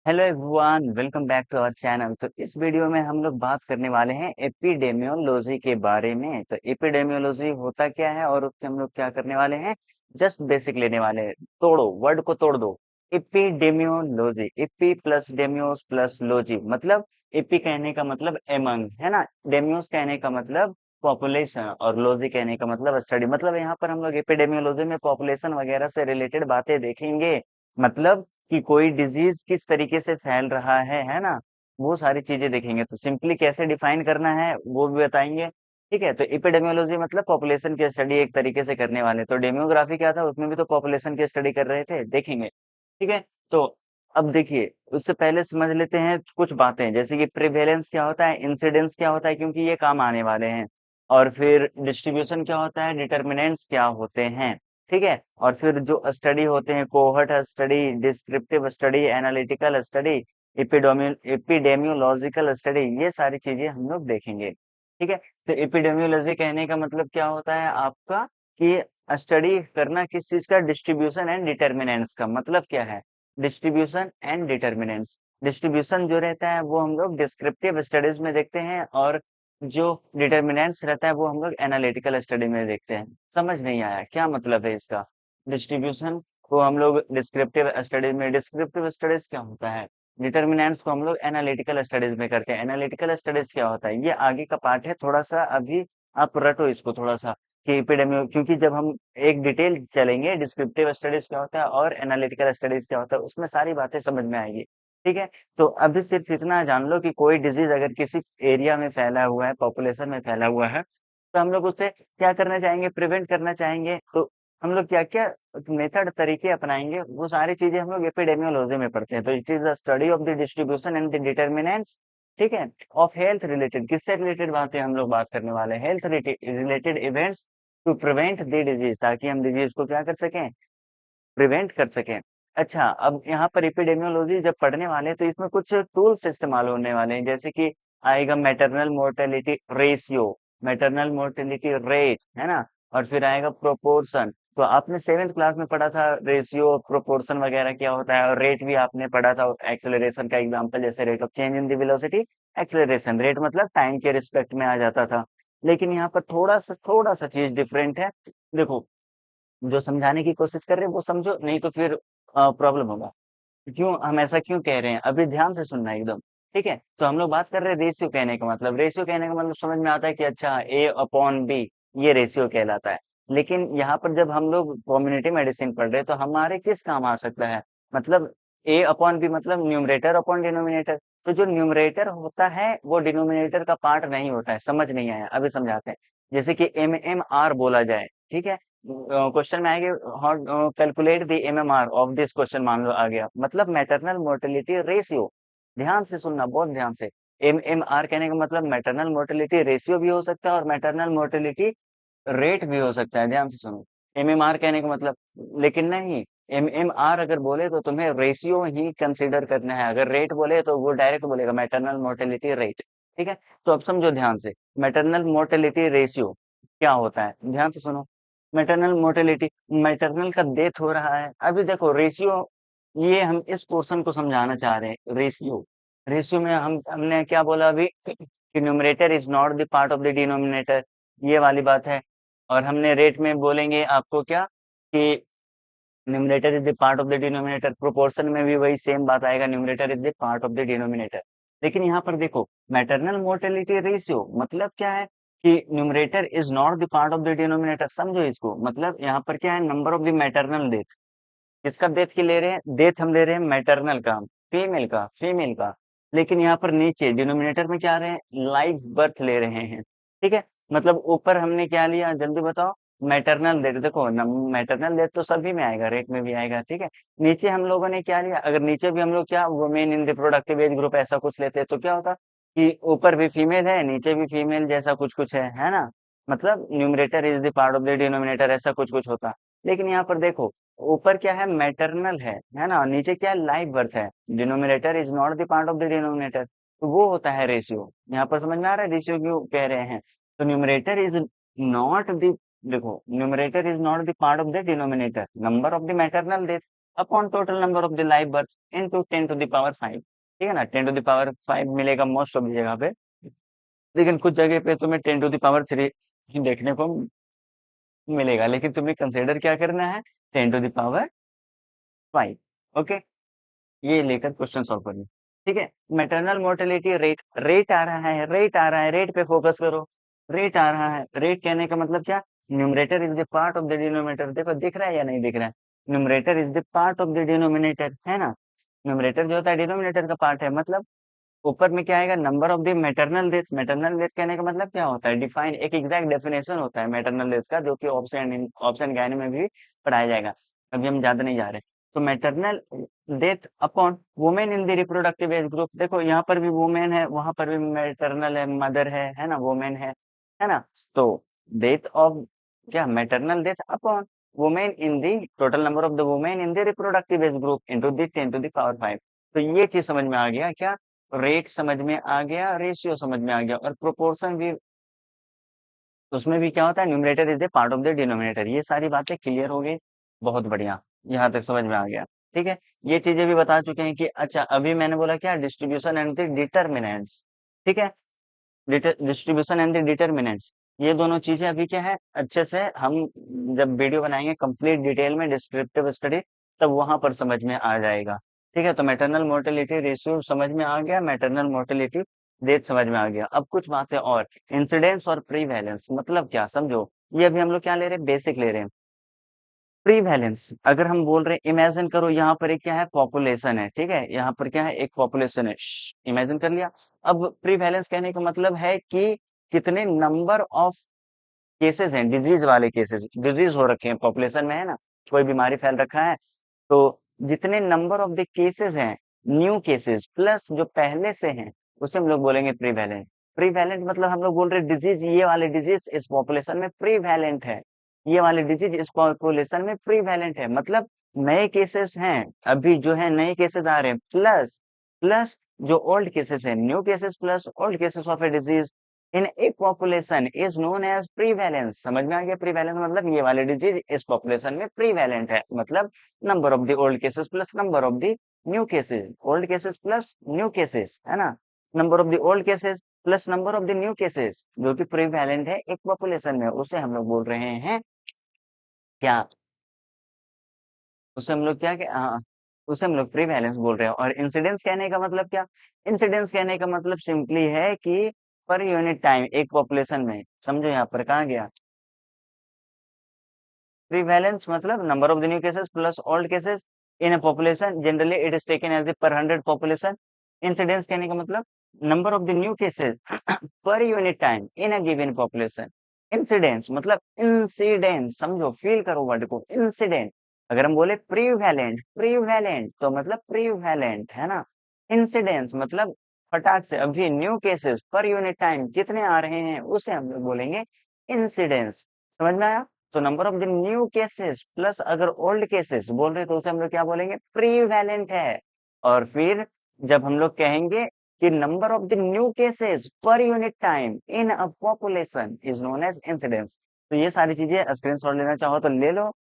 Hello everyone, welcome back to our channel. तो इस video में हम लोग बात करने वाले हैं एपिडेमियोलॉजी के बारे में। तो एपिडेमियोलॉजी होता क्या है और उसके हम लोग क्या करने वाले हैं, जस्ट बेसिक लेने वाले हैं। तोड़ो, वर्ड को तोड़ दो। Epidemiology, epi plus demios plus logy, मतलब एपी कहने का मतलब एमंग है ना, डेमियोस कहने का मतलब पॉपुलेशन और लॉजी कहने का मतलब स्टडी। मतलब यहाँ पर हम लोग एपिडेमियोलॉजी में पॉपुलेशन वगैरह से रिलेटेड बातें देखेंगे। मतलब कि कोई डिजीज किस तरीके से फैल रहा है ना, वो सारी चीजें देखेंगे। तो सिंपली कैसे डिफाइन करना है वो भी बताएंगे। ठीक है, तो एपिडेमियोलॉजी मतलब पॉपुलेशन की स्टडी एक तरीके से करने वाले। तो डेमोग्राफी क्या था, उसमें भी तो पॉपुलेशन की स्टडी कर रहे थे, देखेंगे। ठीक है, तो अब देखिए, उससे पहले समझ लेते हैं कुछ बातें, जैसे कि प्रिवेलेंस क्या होता है, इंसिडेंस क्या होता है, क्योंकि ये काम आने वाले हैं। और फिर डिस्ट्रीब्यूशन क्या होता है, डिटर्मिनेंट्स क्या होते हैं। ठीक है, और फिर जो स्टडी होते हैं, cohort study, descriptive study, analytical study, epidemiological study, ये सारी चीजें हम लोग देखेंगे। ठीक है, तो एपिडेमियोलॉजी कहने का मतलब क्या होता है आपका, कि स्टडी करना किस चीज का, डिस्ट्रीब्यूशन एंड डिटर्मिनेंट्स का। मतलब क्या है, डिस्ट्रीब्यूशन एंड डिटर्मिनेंट्स। डिस्ट्रीब्यूशन जो रहता है वो हम लोग डिस्क्रिप्टिव स्टडीज में देखते हैं, और जो डिटर्मिनेंट्स रहता है वो हम लोग एनालिटिकल स्टडी में देखते हैं। समझ नहीं आया क्या मतलब है इसका? डिस्ट्रीब्यूशन को हम लोग डिस्क्रिप्टिव स्टडीज में, डिस्क्रिप्टिव स्टडीज क्या होता है, डिटर्मिनेंट्स को हम लोग एनालिटिकल स्टडीज में करते हैं। एनालिटिकल स्टडीज क्या होता है, ये आगे का पार्ट है, थोड़ा सा अभी आप रटो इसको थोड़ा सा, कि एपिडेमियो, क्योंकि जब हम एक डिटेल चलेंगे, डिस्क्रिप्टिव स्टडीज क्या होता है और एनालिटिकल स्टडीज क्या होता है, उसमें सारी बातें समझ में आएगी। ठीक है, तो अभी सिर्फ इतना जान लो कि कोई डिजीज अगर किसी एरिया में फैला हुआ है, पॉपुलेशन में फैला हुआ है, तो हम लोग उससे क्या करना चाहेंगे, प्रिवेंट करना चाहेंगे। तो हम लोग क्या क्या मेथड, तरीके अपनाएंगे, वो सारी चीजें हम लोग एपिडेमियोलॉजी में पढ़ते हैं। तो it is the study of the distribution and the determinants, ठीक है, ऑफ हेल्थ रिलेटेड। किससे रिलेटेड बातें हम लोग बात करने वाले हैं, health related events to prevent the disease, ताकि हम डिजीज को क्या कर सकें, प्रिवेंट कर सकें। अच्छा, अब यहाँ पर एपिडेमियोलॉजी जब पढ़ने वाले हैं तो इसमें कुछ टूल्स इस्तेमाल होने वाले हैं, जैसे कि आएगा maternal mortality ratio, maternal mortality rate, है ना, और फिर आएगा प्रोपोर्शन। तो आपने सेवेंथ क्लास में पढ़ा था रेशियो, प्रोपोर्शन वगैरह क्या होता है, और रेट भी आपने पढ़ा था, एक्सेलरेशन का एग्जांपल जैसे rate of change in the velocity, acceleration rate मतलब टाइम के रिस्पेक्ट में आ जाता था। लेकिन यहाँ पर थोड़ा सा चीज डिफरेंट है। देखो, जो समझाने की कोशिश कर रहे हैं वो समझो, नहीं तो फिर प्रॉब्लम होगा। क्यों हम ऐसा क्यों कह रहे हैं, अभी ध्यान से सुनना एकदम। ठीक है, तो हम लोग बात कर रहे हैं रेशियो कहने का मतलब, रेशियो कहने का मतलब समझ में आता है कि अच्छा ए अपॉन बी, ये रेशियो कहलाता है। लेकिन यहाँ पर जब हम लोग कम्युनिटी मेडिसिन पढ़ रहे हैं तो हमारे किस काम आ सकता है, मतलब ए अपॉन बी मतलब न्यूमरेटर अपॉन डिनोमिनेटर। तो जो न्यूमरेटर होता है वो डिनोमिनेटर का पार्ट नहीं होता है। समझ नहीं आया, अभी समझाते हैं। जैसे कि MMR बोला जाए, ठीक है, क्वेश्चन में आएंगे, how calculate the MMR of this question, मान लो आ गया, मतलब मैटरनल मोर्टेलिटी रेशियो। ध्यान से सुनना, बहुत ध्यान से। MMR कहने का मतलब मैटरनल मोर्टेलिटी रेशियो भी हो सकता है और मैटरनल मोर्टेलिटी रेट भी हो सकता है। ध्यान से सुनो, MMR कहने का मतलब, लेकिन नहीं, MMR अगर बोले तो तुम्हें रेशियो ही कंसीडर करना है, अगर रेट बोले तो वो डायरेक्ट बोलेगा मैटरनल मोर्टेलिटी रेट। ठीक है, तो अब समझो ध्यान से, मैटरनल मोर्टेलिटी रेशियो क्या होता है, ध्यान से सुनो। मैटरनल मोर्टेलिटी, मैटरनल का डेथ हो रहा है, अभी देखो रेशियो, ये हम इस पोर्शन को समझाना चाह रहे हैं। रेशियो, रेशियो में हमने क्या बोला अभी, कि numerator is not the part of the denominator, ये वाली बात है। और हमने रेट में बोलेंगे आपको क्या, कि numerator is the part of the denominator. Proportion में भी वही सेम बात आएगा, numerator is the part of the denominator. लेकिन यहाँ पर देखो, मैटरनल मोर्टेलिटी रेशियो मतलब क्या है, कि numerator is not the part of the denominator. समझो इसको, मतलब यहाँ पर क्या है, number of the maternal death. किसका डेथ की ले रहे हैं, डेथ हम ले रहे हैं मैटरनल का, फीमेल का। लेकिन यहाँ पर नीचे डिनोमिनेटर में क्या आ रहे हैं, लाइव बर्थ ले रहे हैं। ठीक है, मतलब ऊपर हमने क्या लिया, जल्दी बताओ, मैटरनल डेथ। देखो, मैटरनल डेथ तो सभी में आएगा, रेट में भी आएगा। ठीक है, नीचे हम लोगों ने क्या लिया, अगर नीचे भी हम लोग क्या, women in reproductive age group ऐसा कुछ लेते हैं तो क्या होता, कि ऊपर भी फीमेल है नीचे भी फीमेल जैसा कुछ कुछ है ना, मतलब numerator is the part of the denominator, ऐसा कुछ कुछ होता। लेकिन यहाँ पर देखो, ऊपर क्या है, मैटरनल है ना, नीचे क्या है, लाइव बर्थ है। Denominator is not the part of the denominator, तो वो होता है रेशियो। यहाँ पर समझ में आ रहा है रेशियो क्यों कह रहे हैं। तो न्यूमरेटर इज नॉट द, देखो numerator is not the part of the denominator, number of the maternal death. Upon total number of the live birth into 10⁵, ठीक है ना। 10⁵ मिलेगा मोस्ट ऑफ द जगह पे, लेकिन कुछ जगह पे तुम्हें 10⁵ देखने को मिलेगा, लेकिन तुम्हें कंसिडर क्या करना है, 10⁵, ओके। ये लेकर क्वेश्चन सॉल्व करिए, ठीक है। मैटरनल मोर्टेलिटी रेट, रेट आ रहा है, रेट आ रहा है, रेट पे फोकस करो। रेट आ रहा है, रेट कहने का मतलब क्या, numerator is the part of the denominator. देखो दिख रहा है या नहीं दिख रहा है, numerator is the part of the denominator, है ना। न्यूमरेटर जो होता है डिनोमिनेटर का पार्ट है, मतलब ऊपर में क्या आएगा, number of the maternal death. Maternal death कहने का मतलब क्या होता है, डिफाइन, एक एग्जैक्ट डेफिनेशन होता है मैटरनल डेथ का, जो कि ऑप्शन ज्ञान में भी पढ़ाया जाएगा, अभी हम ज्यादा नहीं जा रहे। तो maternal death upon women in the reproductive age group. देखो यहाँ पर भी वुमेन है, वहां पर भी मैटरनल है, मदर है ना, वुमेन है ना। तो डेथ ऑफ क्या, maternal death upon women in the total number of the women in the reproductive age group into the 10⁵। तो ये चीज समझ में आ गया क्या, रेट समझ में आ गया, रेशियो समझ में आ गया, और प्रोपोर्शन भी, उसमें भी क्या होता है, numerator is a part of the denominator. ये सारी बातें क्लियर हो गई, बहुत बढ़िया, यहाँ तक समझ में आ गया, ठीक है। ये चीजें भी बता चुके हैं कि अच्छा, अभी मैंने बोला क्या, डिस्ट्रीब्यूशन एंड द डिटर्मिनेंट्स, ठीक है। डिस्ट्रीब्यूशन एंड द डिटर्मिनेंट्स, ये दोनों चीजें अभी क्या है, अच्छे से हम जब वीडियो बनाएंगे कंप्लीट डिटेल में, डिस्क्रिप्टिव स्टडी, तब वहां पर समझ में आ जाएगा, ठीक है। तो मैटरनल मोर्टेलिटी रेशियो समझ में आ गया, मैटरनल मोर्टेलिटी डेथ समझ में आ गया। अब कुछ बातें और, इंसिडेंस और प्रीवैलेंस मतलब क्या, समझो। ये अभी हम लोग क्या ले रहे हैं, बेसिक ले रहे हैं। प्रीवैलेंस, अगर हम बोल रहे हैं, इमेजिन करो यहाँ पर एक क्या है, पॉपुलेशन है, ठीक है, यहाँ पर क्या है, एक पॉपुलेशन है, इमेजिन कर लिया। अब प्रीवैलेंस कहने का मतलब है कि कितने नंबर ऑफ केसेस हैं, डिजीज वाले केसेस, डिजीज हो रखे हैं पॉपुलेशन में, है ना, कोई बीमारी फैल रखा है, तो जितने नंबर ऑफ द केसेस हैं, न्यू केसेस प्लस जो पहले से हैं, उसे हम लोग बोलेंगे प्रीवैलेंट। प्रीवैलेंट मतलब हम लोग बोल रहे हैं डिजीज, ये वाले डिजीज इस पॉपुलेशन में प्रीवैलेंट है, ये वाले डिजीज इस पॉपुलेशन में प्रीवैलेंट है, मतलब नए केसेस हैं, अभी जो है नए केसेस आ रहे हैं, प्लस प्लस जो ओल्ड केसेस है, new cases plus old cases of a disease in a population is known as prevalence. समझ में आ गया, प्रीवैलेंस मतलब ये वाले डिजीज इस पॉपुलेशन में प्रीवैलेंट है, मतलब number of the old cases plus number of the new cases, old cases plus new cases, है ना, number of the old cases plus number of the new cases, जो कि प्रीवैलेंट है एक पॉपुलेशन में, उसे हम लोग बोल रहे हैं क्या, उसे हम लोग क्या क्या, हाँ, उसे हम लोग प्रीवैलेंस बोल रहे हैं। और इंसिडेंस कहने का मतलब क्या, इंसिडेंस कहने का मतलब सिंपली है कि पर यूनिट टाइम एक पॉपुलेशन में, समझो यहाँ पर कहाँ गया, प्रीवैलेंस मतलब number of the new cases plus old cases in a population, generally it is taken as a per 100 population. Incidence कहने का मतलब number of the new cases per unit time in a given population. Incidence मतलब incidence, समझो, feel करो word को, incident. अगर हम बोले प्रीवैलेंट, प्रीवैलेंट तो मतलब प्रीवैलेंट, है ना। इंसिडेंस मतलब फटाक से अभी new cases per unit time कितने आ रहे हैं, उसे हम लोग बोलेंगे इंसिडेंस। समझ में आया। तो number of the new cases plus अगर ओल्ड केसेस बोल रहे हैं, तो उसे हम लोग क्या बोलेंगे, प्रीवैलेंट है। और फिर जब हम लोग कहेंगे कि number of the new cases per unit time in a population is known as incidence. तो ये सारी चीजें स्क्रीनशॉट लेना चाहो तो ले लो,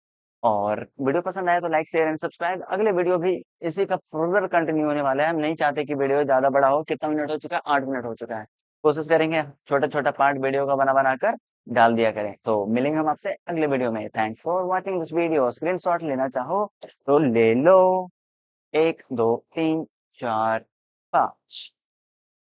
और वीडियो पसंद आए तो लाइक शेयर एंड सब्सक्राइब। अगले वीडियो भी इसी का फर्दर कंटिन्यू होने वाला है, हम नहीं चाहते कि वीडियो ज्यादा बड़ा हो। कितना मिनट हो चुका है, 8 मिनट हो चुका है। कोशिश करेंगे छोटा छोटा पार्ट वीडियो का बना बना कर डाल दिया करें। तो मिलेंगे हम आपसे अगले वीडियो में। Thanks for watching this video. Screenshot लेना चाहो तो ले लो, 1 2 3 4 5।